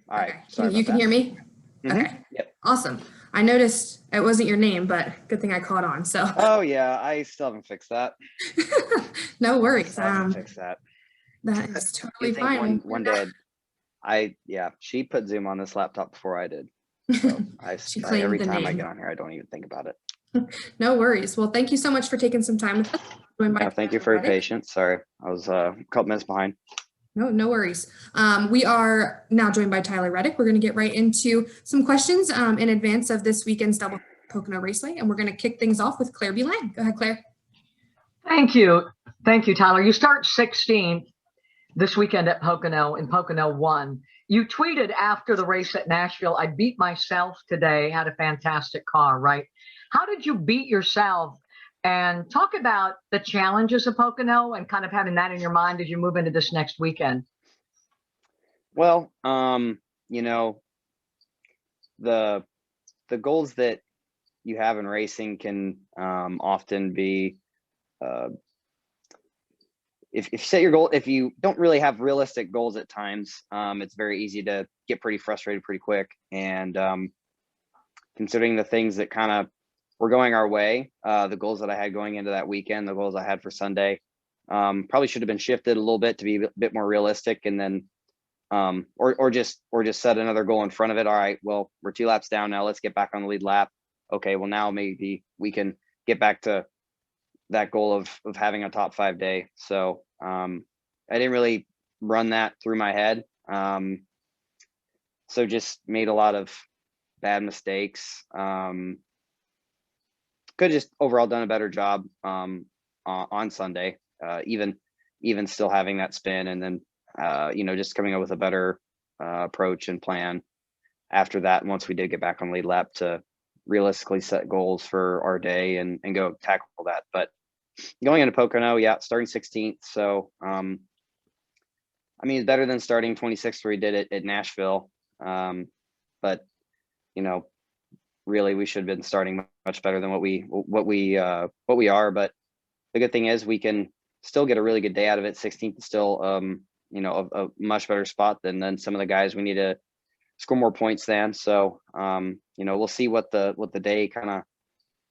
All right. Okay, Sorry you about can that. hear me? Mm-hmm. Okay, Yep. awesome. I noticed it wasn't your name, but good thing I caught on. So Oh yeah, I still haven't fixed that. no I worries. still haven't fixed that. That is You'd totally think fine. one day yeah, she put Zoom on this laptop before I did. So She I claimed every the time I get name. on here, I don't even think about it. No worries. Well, thank you so much for taking some time with us. Joined by Yeah, thank you Tyler for your Reddick. patience. Sorry, I was a couple minutes behind. No worries. We are now joined by Tyler Reddick. We're going to get right into some questions in advance of this weekend's Double Pocono Raceway, and we're going to kick things off with Claire B. Lang. Go ahead, Claire. Thank you. Thank you, Tyler. You start 16th this weekend at Pocono in Pocono 1. You tweeted after the race at Nashville, I beat myself today, had a fantastic car, right? How did you beat yourself? And talk about the challenges of Pocono and kind of having that in your mind as you move into this next weekend. Well, you know, the goals that you have in racing can often be if you set your goal, if you don't really have realistic goals at times, it's very easy to get pretty frustrated pretty quick. And considering the things that kind of were going our way, the goals that I had going into that weekend, the goals I had for Sunday, probably should have been shifted a little bit to be a bit more realistic, and then or just set another goal in front of it. All right, well, we're 2 laps down now. Let's get back on the lead lap. Okay, well, now maybe we can get back to that goal of having a top 5 day. So I didn't really run that through my head. So just made a lot of bad mistakes. Could have just overall done a better job on Sunday, even still having that spin, and then just coming up with a better approach and plan after that. Once we did get back on lead lap, to realistically set goals for our day and go tackle that. But going into Pocono, yeah, starting 16th. So, I mean, it's better than starting 26th where we did it at Nashville. But, really we should have been starting much better than what we are. But the good thing is we can still get a really good day out of it. 16th is still, a much better spot than some of the guys we need to score more points than. So, we'll see what the day kind of,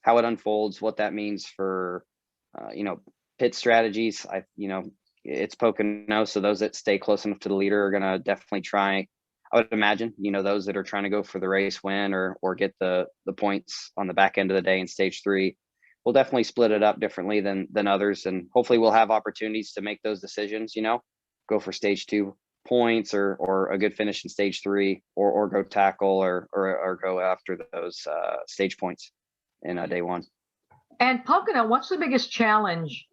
how it unfolds, what that means for, pit strategies. It's Pocono, so those that stay close enough to the leader are going to definitely try. I would imagine, those that are trying to go for the race win or get the points on the back end of the day in stage 3, we'll definitely split it up differently than others. And hopefully we'll have opportunities to make those decisions, go for stage 2 points or a good finish in stage 3, or go tackle or go after those stage points in day 1. And Pocono, what's the biggest challenge?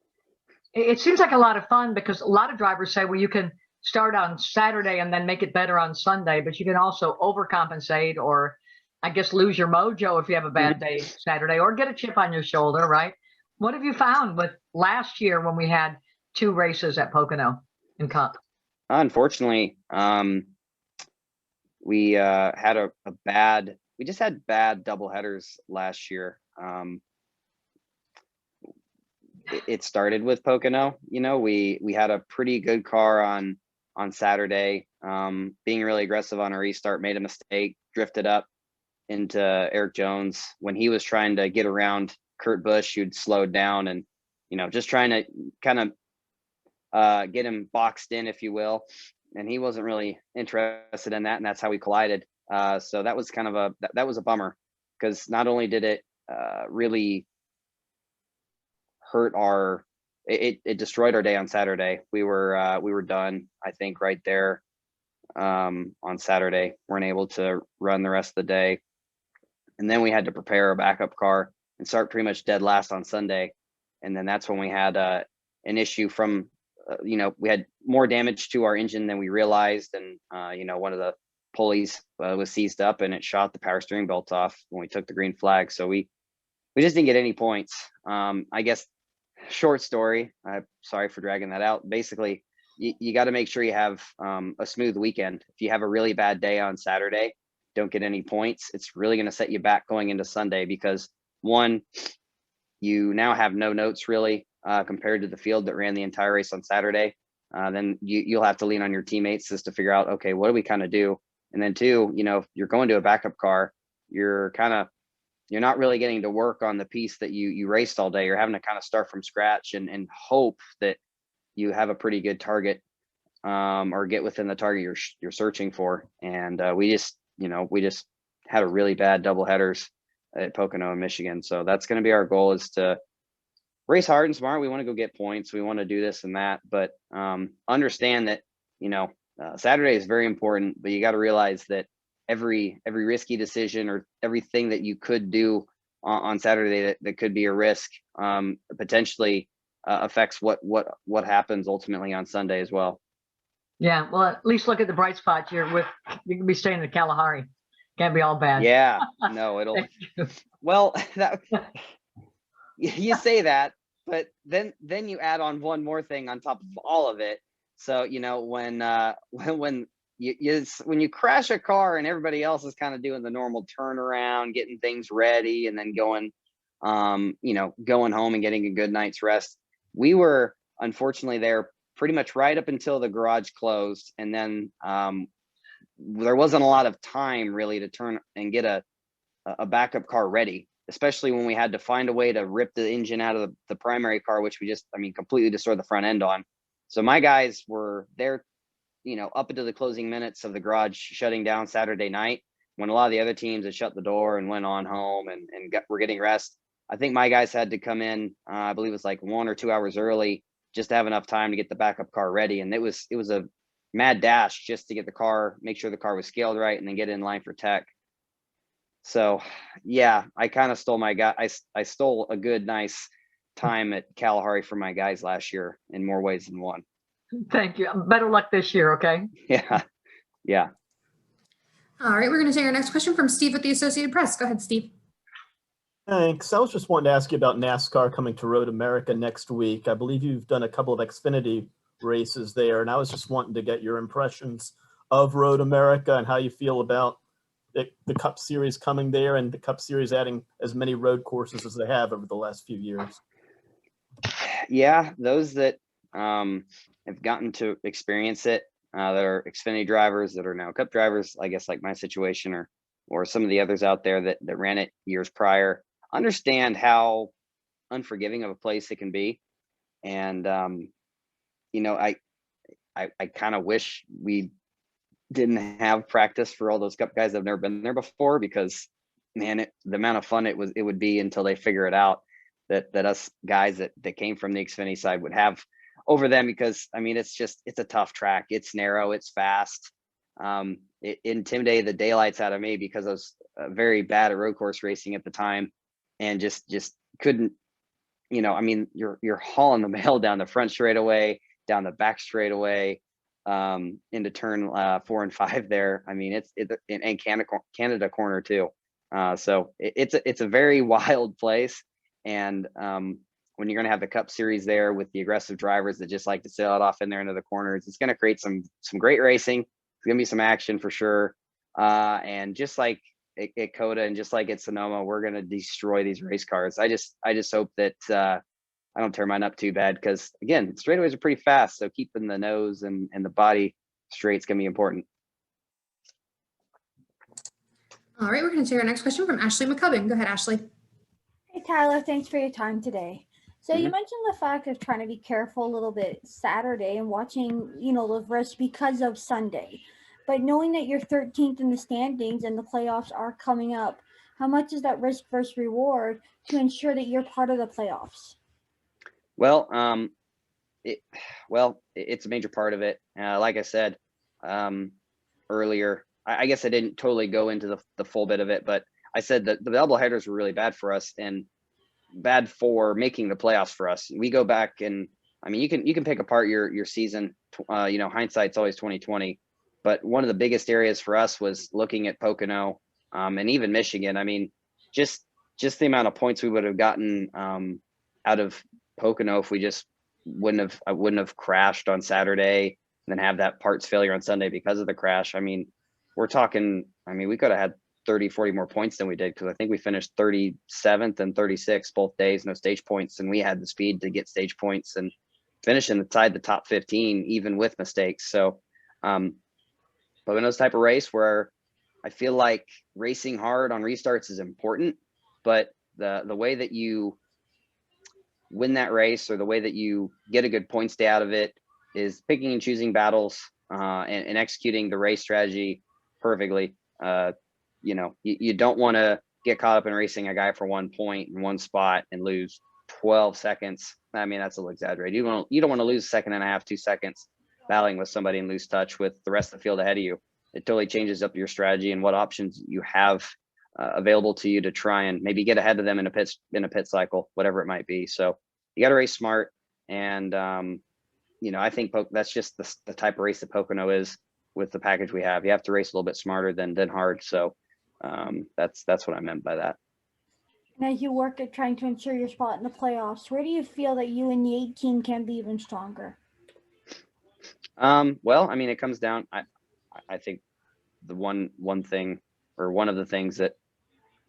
It seems like a lot of fun because a lot of drivers say, well, you can start on Saturday and then make it better on Sunday, but you can also overcompensate or I guess lose your mojo if you have a bad day Saturday or get a chip on your shoulder, right? What have you found with last year when we had 2 races at Pocono in Cup? Unfortunately, we just had bad double headers last year. It started with Pocono. We had a pretty good car on Saturday, being really aggressive on a restart, made a mistake, drifted up into Eric Jones when he was trying to get around Kurt Busch, who'd slowed down, and just trying to kind of get him boxed in, if you will, and he wasn't really interested in that, and that's how we collided. So that was kind of that was a bummer, because not only did it really hurt it destroyed our day on Saturday. We were done, I think, right there on Saturday. Weren't able to run the rest of the day, and then we had to prepare a backup car and start pretty much dead last on Sunday. And then that's when we had an issue from we had more damage to our engine than we realized, and one of the pulleys was seized up and it shot the power steering belt off when we took the green flag. So we just didn't get any points. I guess, short story, I'm sorry for dragging that out. Basically, you got to make sure you have a smooth weekend. If you have a really bad day on Saturday, don't get any points, it's really going to set you back going into Sunday, because one, you now have no notes really compared to the field that ran the entire race on Saturday. Then you'll have to lean on your teammates just to figure out, okay, what do we kind of do? And then two, if you're going to a backup car, you're not really getting to work on the piece that you raced all day. You're having to kind of start from scratch and hope that you have a pretty good target, or get within the target you're searching for. And we just had a really bad double headers at Pocono in Michigan. So that's going to be our goal, is to race hard and smart. We want to go get points. We want to do this and that, but understand that, Saturday is very important, but you got to realize that every risky decision or everything that you could do on Saturday that could be a risk, potentially affects what happens ultimately on Sunday as well. Yeah, well, at least look at the bright spot. You can be staying in Kalahari. Can't be all bad. Yeah, no, well, that you say that, but then you add on one more thing on top of all of it. So when you crash a car and everybody else is kind of doing the normal turnaround, getting things ready, and then going home and getting a good night's rest. We were unfortunately there pretty much right up until the garage closed, and then there wasn't a lot of time really to turn and get a backup car ready, especially when we had to find a way to rip the engine out of the primary car, which we completely destroyed the front end on. So my guys were there, up into the closing minutes of the garage shutting down Saturday night, when a lot of the other teams had shut the door and went on home and were getting rest. I think my guys had to come in, I believe it was like 1 or 2 hours early, just to have enough time to get the backup car ready. And it was a mad dash just to get the car, make sure the car was scaled right, and then get in line for tech. So yeah, I kind of stole I stole a good, nice time at Kalahari for my guys last year in more ways than one. Thank you. Better luck this year. Okay. Yeah. All right, we're going to take our next question from Steve with the Associated Press. Go ahead, Steve. Thanks. I was just wanting to ask you about NASCAR coming to Road America next week. I believe you've done a couple of Xfinity races there, and I was just wanting to get your impressions of Road America and how you feel about the Cup Series coming there, and the Cup Series adding as many road courses as they have over the last few years. Yeah, those that have gotten to experience it, that are Xfinity drivers, that are now Cup drivers, I guess like my situation, or some of the others out there that ran it years prior, understand how unforgiving of a place it can be. And I kind of wish we didn't have practice for all those Cup guys that have never been there before, because man, the amount of fun it would be until they figure it out, that us guys that came from the Xfinity side would have over them. Because it's a tough track. It's narrow, it's fast. It intimidated the daylights out of me because I was very bad at road course racing at the time, and just couldn't, you're hauling the mail down the front straightaway, down the back straightaway, into turn 4 and 5 there. It's and Canada corner too. So it's a very wild place. And when you're going to have the Cup Series there with the aggressive drivers that just like to sail it off in there into the corners, it's going to create some great racing. It's going to be some action for sure. And just like at COTA and just like at Sonoma, we're going to destroy these race cars. I just hope that I don't tear mine up too bad, because again, straightaways are pretty fast. So keeping the nose and the body straight is going to be important. All right, we're going to take our next question from Ashley McCubbin. Go ahead, Ashley. Hey, Tyler, thanks for your time today. So you mentioned the fact of trying to be careful a little bit Saturday and watching, the risk because of Sunday. But knowing that you're 13th in the standings and the playoffs are coming up, how much is that risk versus reward to ensure that you're part of the playoffs? Well, it's a major part of it. Like I said earlier, I guess I didn't totally go into the full bit of it, but I said that the double headers were really bad for us and bad for making the playoffs for us. We go back and you can pick apart your season. Hindsight's always 20/20, but one of the biggest areas for us was looking at Pocono, and even Michigan. Just the amount of points we would have gotten out of Pocono if we just wouldn't have crashed on Saturday and then have that parts failure on Sunday because of the crash. We're talking, we could have had 30, 40 more points than we did, because I think we finished 37th and 36th both days, no stage points, and we had the speed to get stage points and finish inside the top 15 even with mistakes. So Pocono's type of race where I feel like racing hard on restarts is important, but the way that you win that race or the way that you get a good point stay out of it is picking and choosing battles and executing the race strategy perfectly. You know, you don't want to get caught up in racing a guy for 1 point in one spot and lose 12 seconds. I mean, that's a little exaggerated. You don't want to lose a second and a half, 2 seconds battling with somebody and lose touch with the rest of the field ahead of you. It totally changes up your strategy and what options you have available to you to try and maybe get ahead of them in a pit cycle, whatever it might be. So you got to race smart. And, you know, I think that's just the type of race that Pocono is with the package we have. You have to race a little bit smarter than hard. So that's what I meant by that. And as you work at trying to ensure your spot in the playoffs, where do you feel that you and the 18 can be even stronger? Well, I mean, it comes down, I think the one thing, or one of the things that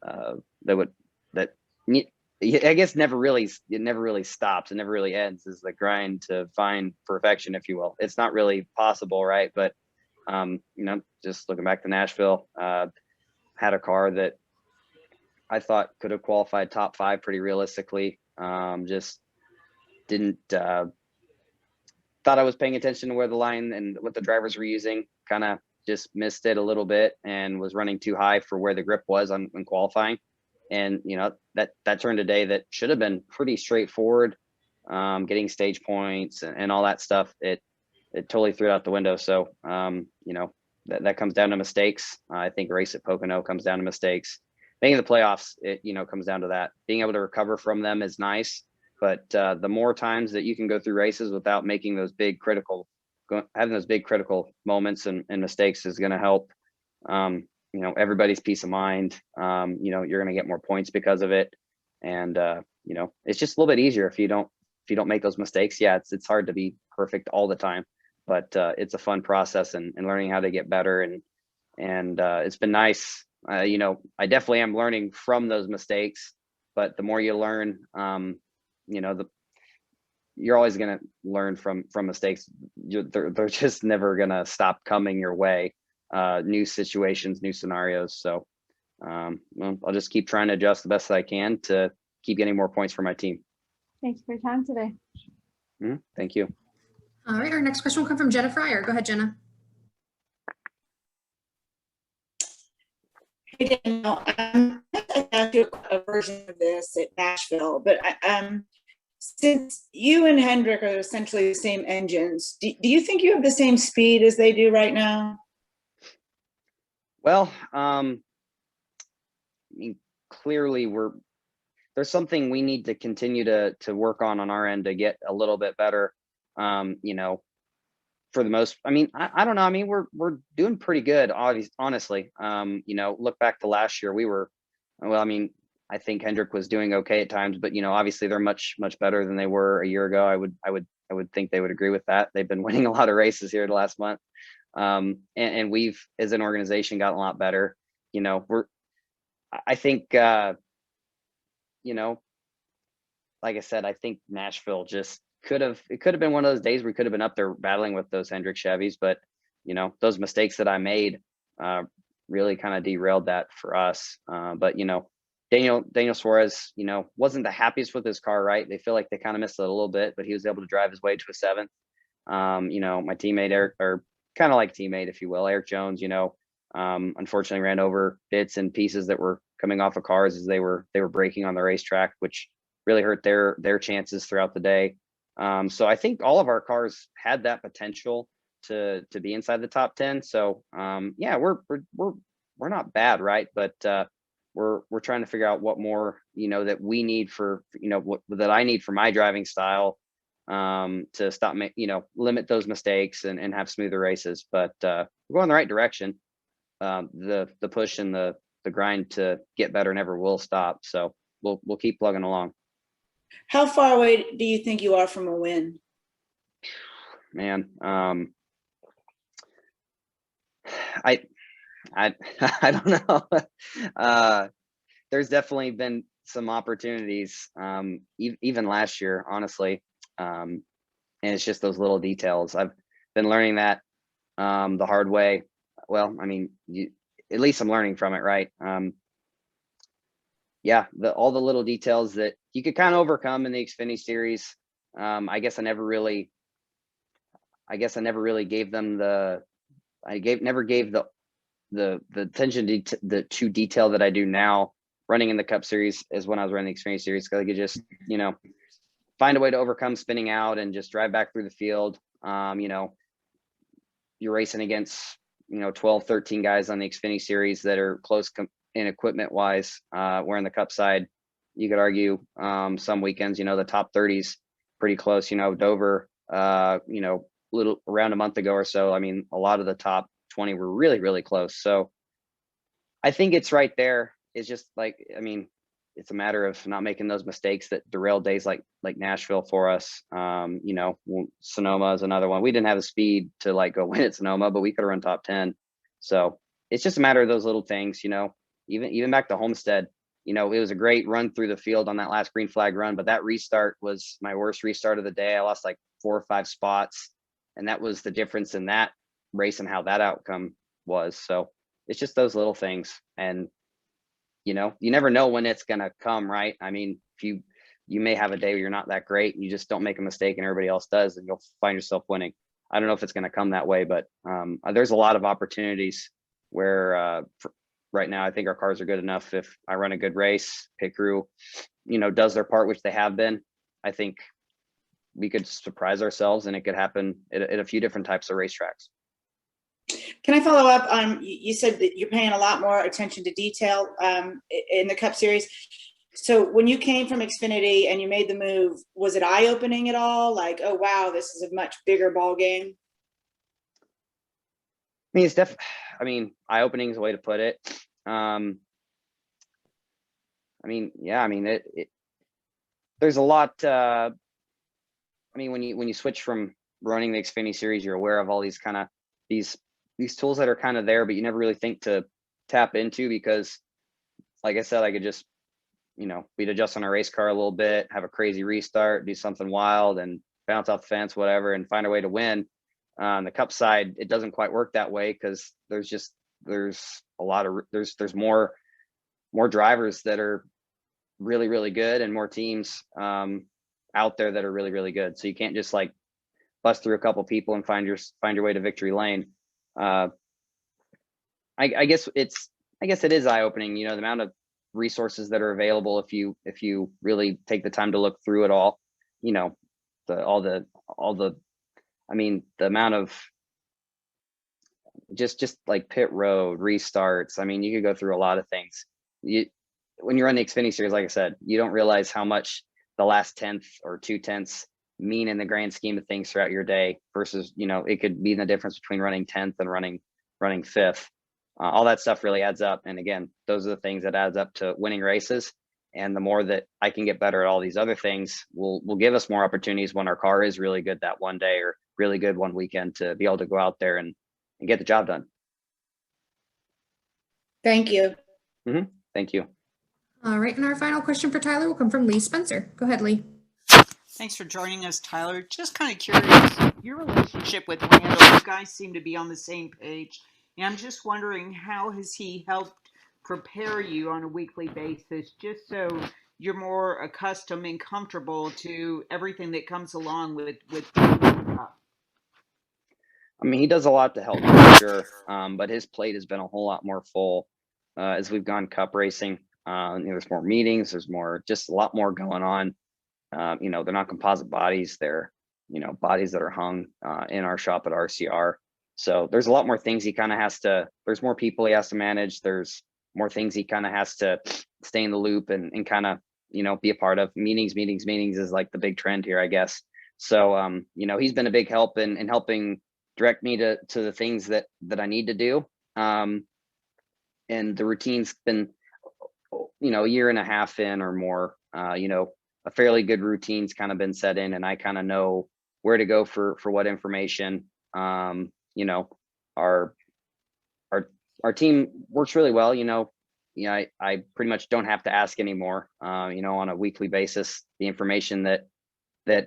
I guess it never really stops. It never really ends, is the grind to find perfection, if you will. It's not really possible, right? But you know, just looking back to Nashville, had a car that I thought could have qualified top 5 pretty realistically. Just didn't thought I was paying attention to where the line and what the drivers were using, kind of just missed it a little bit and was running too high for where the grip was on qualifying. And, you know, that turned a day that should have been pretty straightforward, getting stage points and all that stuff. It totally threw it out the window. So, you know, that comes down to mistakes. I think a race at Pocono comes down to mistakes. Making the playoffs, it, you know, comes down to that. Being able to recover from them is nice, but the more times that you can go through races without making those big critical, having those big critical moments and mistakes is going to help, you know, everybody's peace of mind. You know, you're going to get more points because of it. And, you know, it's just a little bit easier if you don't make those mistakes. Yeah, it's hard to be perfect all the time, but it's a fun process and learning how to get better. And it's been nice. You know, I definitely am learning from those mistakes, but the more you learn, you know, you're always going to learn from mistakes. They're just never going to stop coming your way. New situations, new scenarios. So well, I'll just keep trying to adjust the best that I can to keep getting more points for my team. Thanks for your time today. Thank you. All right, our next question will come from Jenna Fryer. Go ahead, Jenna. Hey, Daniel, I asked you a version of this at Nashville, but since you and Hendrick are essentially the same engines, do you think you have the same speed as they do right now? Well, I mean, clearly there's something we need to continue to work on our end to get a little bit better. You know, for the most, I mean, I don't know. I mean, we're doing pretty good, honestly. You know, look back to last year, well, I mean, I think Hendrick was doing okay at times, but you know, obviously they're much better than they were a year ago. I would think they would agree with that. They've been winning a lot of races here the last month. And we've, as an organization, gotten a lot better. You know, I think, you know, like I said, I think Nashville just it could have been one of those days where we could have been up there battling with those Hendrick Chevys, but you know, those mistakes that I made, really kind of derailed that for us. But you know, Daniel Suarez, you know, wasn't the happiest with his car, right? They feel like they kind of missed it a little bit, but he was able to drive his way to a 7th. You know, my teammate Eric, or kind of like teammate, if you will, Eric Jones, you know, unfortunately ran over bits and pieces that were coming off of cars as they were braking on the racetrack, which really hurt their chances throughout the day. So I think all of our cars had that potential to be inside the top 10. So yeah, we're not bad, right? But we're trying to figure out what more, you know, that we need for, you know, that I need for my driving style, to stop, you know, limit those mistakes and have smoother races. But we're going the right direction. The push and the grind to get better never will stop. So we'll keep plugging along. How far away do you think you are from a win? Man, I don't know. There's definitely been some opportunities, even last year, honestly. And it's just those little details. I've been learning that the hard way well, I mean, at least I'm learning from it, right? Yeah, all the little details that you could kind of overcome in the Xfinity series. I guess I never really gave them never gave the attention to detail that I do now running in the Cup series as when I was running the Xfinity series, because I could just, find a way to overcome spinning out and just drive back through the field. You're racing against, 12, 13 guys on the Xfinity series that are close in equipment wise, where in the Cup side, you could argue some weekends, the top 30s pretty close, Dover, little around a month ago or so. I mean, a lot of the top 20 were really, really close. So I think it's right there. It's just like, I mean, it's a matter of not making those mistakes that derail days like Nashville for us. Sonoma is another one. We didn't have the speed to go win at Sonoma, but we could have run top 10. So it's just a matter of those little things, even back to Homestead, it was a great run through the field on that last green flag run, but that restart was my worst restart of the day. I lost 4 or 5 spots, and that was the difference in that race and how that outcome was. So it's just those little things. And you never know when it's going to come, right? I mean, if you may have a day where you're not that great and you just don't make a mistake and everybody else does, and you'll find yourself winning. I don't know if it's going to come that way, but there's a lot of opportunities where right now I think our cars are good enough. If I run a good race, pit crew, does their part, which they have been, I think we could surprise ourselves, and it could happen at a few different types of racetracks. Can I follow up on, you said that you're paying a lot more attention to detail in the Cup Series. So when you came from Xfinity and you made the move, was it eye-opening at all? Oh, wow, this is a much bigger ball game. I mean, eye-opening is a way to put it. There's a lot. When you switch from running the Xfinity series, you're aware of all these kind of these tools that are kind of there, but you never really think to tap into, because like I said, I could just, we'd adjust on a race car a little bit, have a crazy restart, do something wild and bounce off the fence, whatever, and find a way to win. On the Cup side, it doesn't quite work that way, because there's more drivers that are really, really good, and more teams out there that are really, really good. So you can't just bust through a couple people and find your way to victory lane. I guess it is eye-opening, the amount of resources that are available if you really take the time to look through it all. The amount of just pit road restarts. I mean, you could go through a lot of things. When you run the Xfinity series, like I said, you don't realize how much the last 10th or 2/10 mean in the grand scheme of things throughout your day, versus, it could be the difference between running 10th and running 5th. All that stuff really adds up. And again, those are the things that adds up to winning races. And the more that I can get better at all these other things will give us more opportunities when our car is really good that one day, or really good one weekend, to be able to go out there and get the job done. Thank you. Mm-hmm. Thank you. All right. And our final question for Tyler will come from Lee Spencer. Go ahead, Lee. Thanks for joining us, Tyler. Just kind of curious, your relationship with Randall, you guys seem to be on the same page. And I'm just wondering, how has he helped prepare you on a weekly basis, just so you're more accustomed and comfortable to everything that comes along with Cup? I mean, he does a lot to help, for sure. But his plate has been a whole lot more full as we've gone Cup racing. There's more meetings. There's just a lot more going on. They're not composite bodies. They're, bodies that are hung in our shop at RCR. So there's a lot more things he kind of there's more people he has to manage. There's more things he kind of has to stay in the loop and kind of, be a part of. Meetings is the big trend here, I guess. So, he's been a big help in helping direct me to the things that I need to do. And the routine's been, a year and a half in or more, a fairly good routine's kind of been set in, and I kind of know where to go for what information. Our team works really well. I pretty much don't have to ask anymore. On a weekly basis, the information that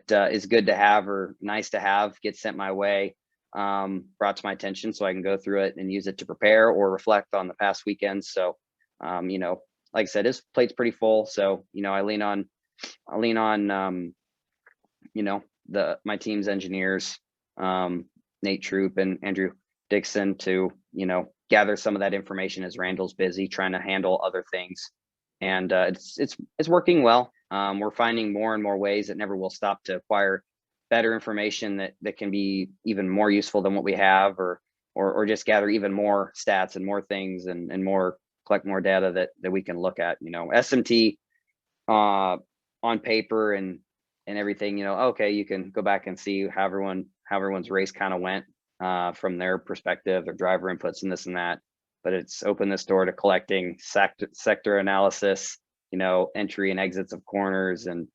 is good to have or nice to have gets sent my way. brought to my attention so I can go through it and use it to prepare or reflect on the past weekends. So, like I said, his plate's pretty full. So, I lean on, my team's engineers, Nate Troop and Andrew Dixon to, gather some of that information as Randall's busy trying to handle other things. And it's working well. We're finding more and more ways that never will stop to acquire better information that can be even more useful than what we have, or just gather even more stats and more things and collect more data that we can look at. SMT on paper and everything, okay, you can go back and see how everyone's race kind of went from their perspective, their driver inputs and this and that. But it's opened this door to collecting sector analysis, entry and exits of corners, and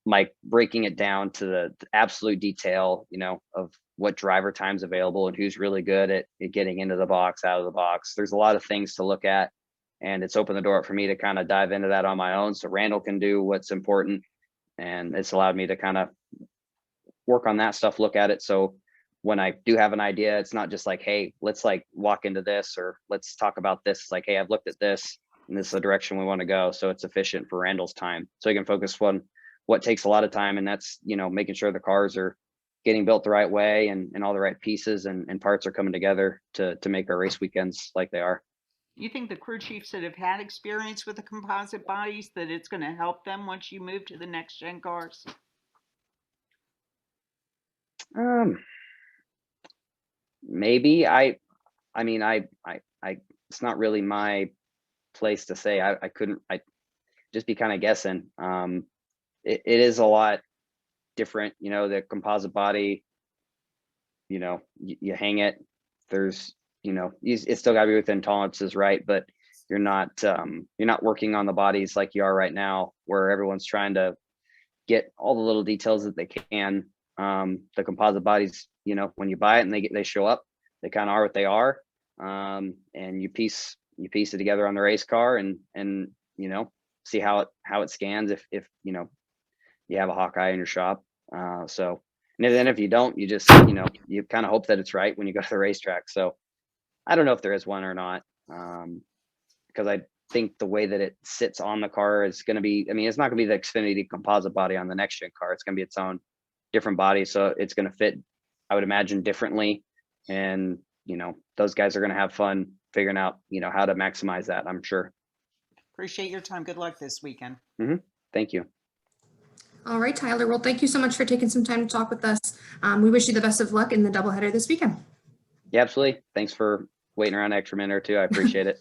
like breaking it down to the absolute detail, of what driver time's available and who's really good at getting into the box, out of the box. There's a lot of things to look at, and it's opened the door up for me to kind of dive into that on my own. So Randall can do what's important, and it's allowed me to kind of work on that stuff, look at it. So when I do have an idea, it's not just like, hey, let's like walk into this, or let's talk about this. It's like, hey, I've looked at this and this is the direction we want to go. So it's efficient for Randall's time. So he can focus on what takes a lot of time. And that's, making sure the cars are getting built the right way and all the right pieces and parts are coming together to make our race weekends like they are. You think the crew chiefs that have had experience with the composite bodies, that it's going to help them once you move to the next gen cars? Maybe I it's not really my place to say. I just be kind of guessing. It is a lot different, the composite body, you hang it, there's, it's still gotta be within tolerances, right? But you're not working on the bodies like you are right now, where everyone's trying to get all the little details that they can. The composite bodies, when you buy it and they show up, they kind of are what they are. And you piece it together on the race car and see how it scans if you have a Hawkeye in your shop. So, and then if you don't, you just you kind of hope that it's right when you go to the racetrack. So I don't know if there is one or not, because I think the way that it sits on the car is going to be, it's not going to be the Xfinity composite body on the next gen car. It's going to be its own different body. So it's going to fit, I would imagine, differently. And, those guys are going to have fun figuring out, how to maximize that, I'm sure. Appreciate your time. Good luck this weekend. Mm-hmm. Thank you. All right, Tyler. Well, thank you so much for taking some time to talk with us. We wish you the best of luck in the doubleheader this weekend. Yeah, absolutely. Thanks for waiting around an extra minute or two. I appreciate it.